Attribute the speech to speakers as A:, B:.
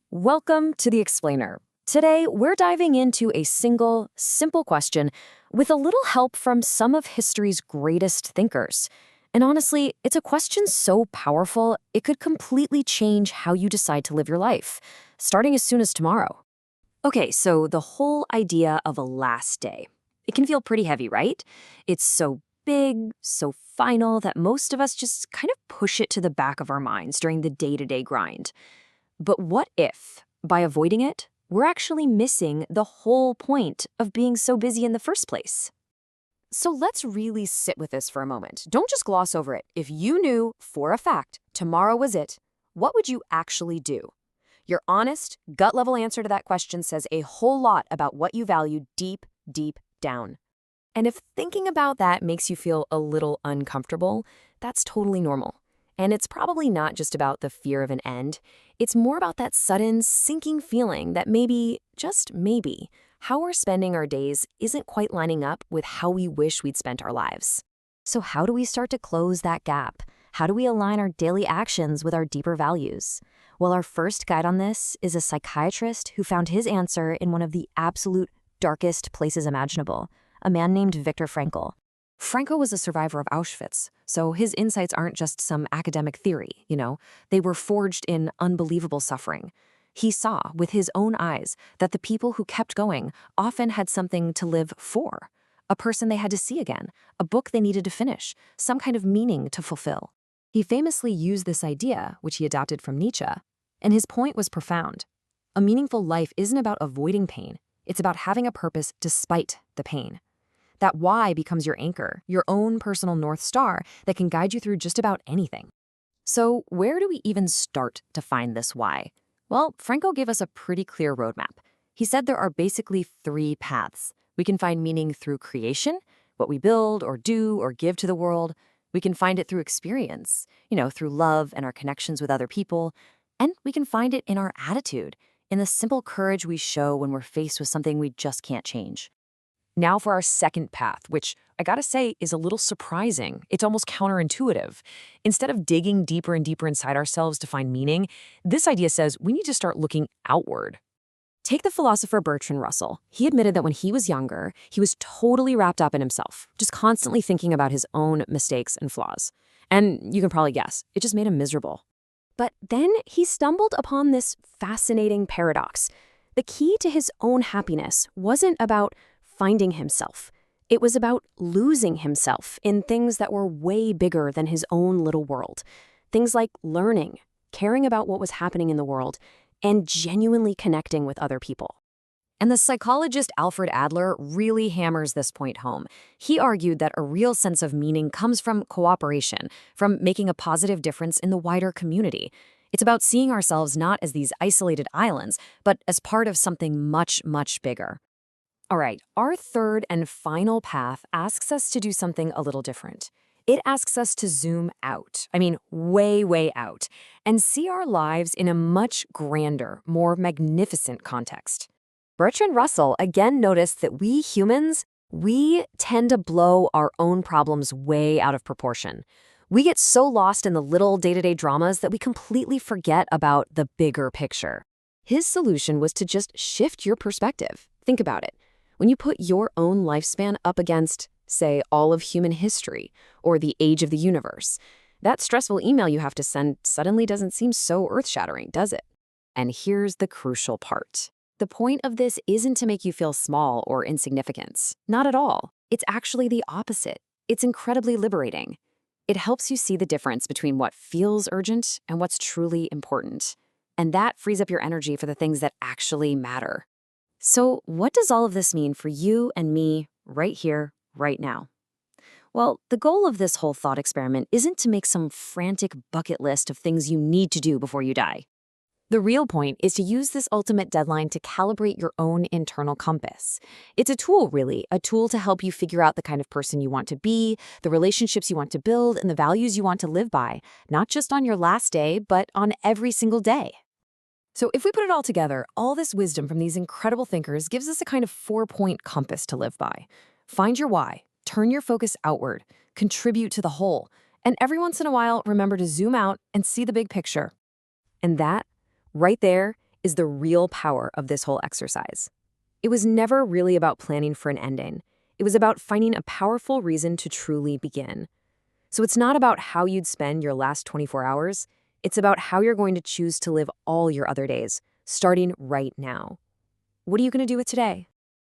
A: Welcome to The Explainer. Today, we're diving into a single, simple question with a little help from some of history's greatest thinkers. And honestly, it's a question so powerful, it could completely change how you decide to live your life, starting as soon as tomorrow. Okay, so the whole idea of a last day. It can feel pretty heavy, right? It's so big, so final that most of us just kind of push it to the back of our minds during the day-to-day grind. But what if, by avoiding it, we're actually missing the whole point of being so busy in the first place? So let's really sit with this for a moment. Don't just gloss over it. If you knew for a fact tomorrow was it, what would you actually do? Your honest, gut-level answer to that question says a whole lot about what you value deep, deep down. And if thinking about that makes you feel a little uncomfortable, that's totally normal. And it's probably not just about the fear of an end. It's more about that sudden, sinking feeling that maybe, just maybe, how we're spending our days isn't quite lining up with how we wish we'd spent our lives. So how do we start to close that gap? How do we align our daily actions with our deeper values? Well, our first guide on this is a psychiatrist who found his answer in one of the absolute darkest places imaginable, a man named Viktor Frankl. Frankl was a survivor of Auschwitz, so his insights aren't just some academic theory, they were forged in unbelievable suffering. He saw, with his own eyes, that the people who kept going often had something to live for, a person they had to see again, a book they needed to finish, some kind of meaning to fulfill. He famously used this idea, which he adopted from Nietzsche, and his point was profound. A meaningful life isn't about avoiding pain, it's about having a purpose despite the pain. That why becomes your anchor, your own personal North Star that can guide you through just about anything. So where do we even start to find this why? Well, Frankl gave us a pretty clear roadmap. He said there are basically three paths. We can find meaning through creation, what we build or do or give to the world. We can find it through experience, through love and our connections with other people. And we can find it in our attitude, in the simple courage we show when we're faced with something we just can't change. Now for our second path, which I gotta say is a little surprising. It's almost counterintuitive. Instead of digging deeper and deeper inside ourselves to find meaning, this idea says we need to start looking outward. Take the philosopher Bertrand Russell. He admitted that when he was younger, he was totally wrapped up in himself, just constantly thinking about his own mistakes and flaws. And you can probably guess, it just made him miserable. But then he stumbled upon this fascinating paradox. The key to his own happiness wasn't about finding himself. It was about losing himself in things that were way bigger than his own little world. Things like learning, caring about what was happening in the world, and genuinely connecting with other people. And the psychologist Alfred Adler really hammers this point home. He argued that a real sense of meaning comes from cooperation, from making a positive difference in the wider community. It's about seeing ourselves not as these isolated islands, but as part of something much, much bigger. All right, our third and final path asks us to do something a little different. It asks us to zoom out, way, way out, and see our lives in a much grander, more magnificent context. Bertrand Russell again noticed that we humans, we tend to blow our own problems way out of proportion. We get so lost in the little day-to-day dramas that we completely forget about the bigger picture. His solution was to just shift your perspective. Think about it. When you put your own lifespan up against, say, all of human history or the age of the universe, that stressful email you have to send suddenly doesn't seem so earth-shattering, does it? And here's the crucial part. The point of this isn't to make you feel small or insignificant. Not at all. It's actually the opposite. It's incredibly liberating. It helps you see the difference between what feels urgent and what's truly important. And that frees up your energy for the things that actually matter. So what does all of this mean for you and me right here, right now? Well, the goal of this whole thought experiment isn't to make some frantic bucket list of things you need to do before you die. The real point is to use this ultimate deadline to calibrate your own internal compass. It's a tool, really, a tool to help you figure out the kind of person you want to be, the relationships you want to build, and the values you want to live by, not just on your last day, but on every single day. So if we put it all together, all this wisdom from these incredible thinkers gives us a kind of 4-point compass to live by. Find your why, turn your focus outward, contribute to the whole, and every once in a while, remember to zoom out and see the big picture. And that, right there, is the real power of this whole exercise. It was never really about planning for an ending. It was about finding a powerful reason to truly begin. So it's not about how you'd spend your last 24 hours. It's about how you're going to choose to live all your other days, starting right now. What are you going to do with today?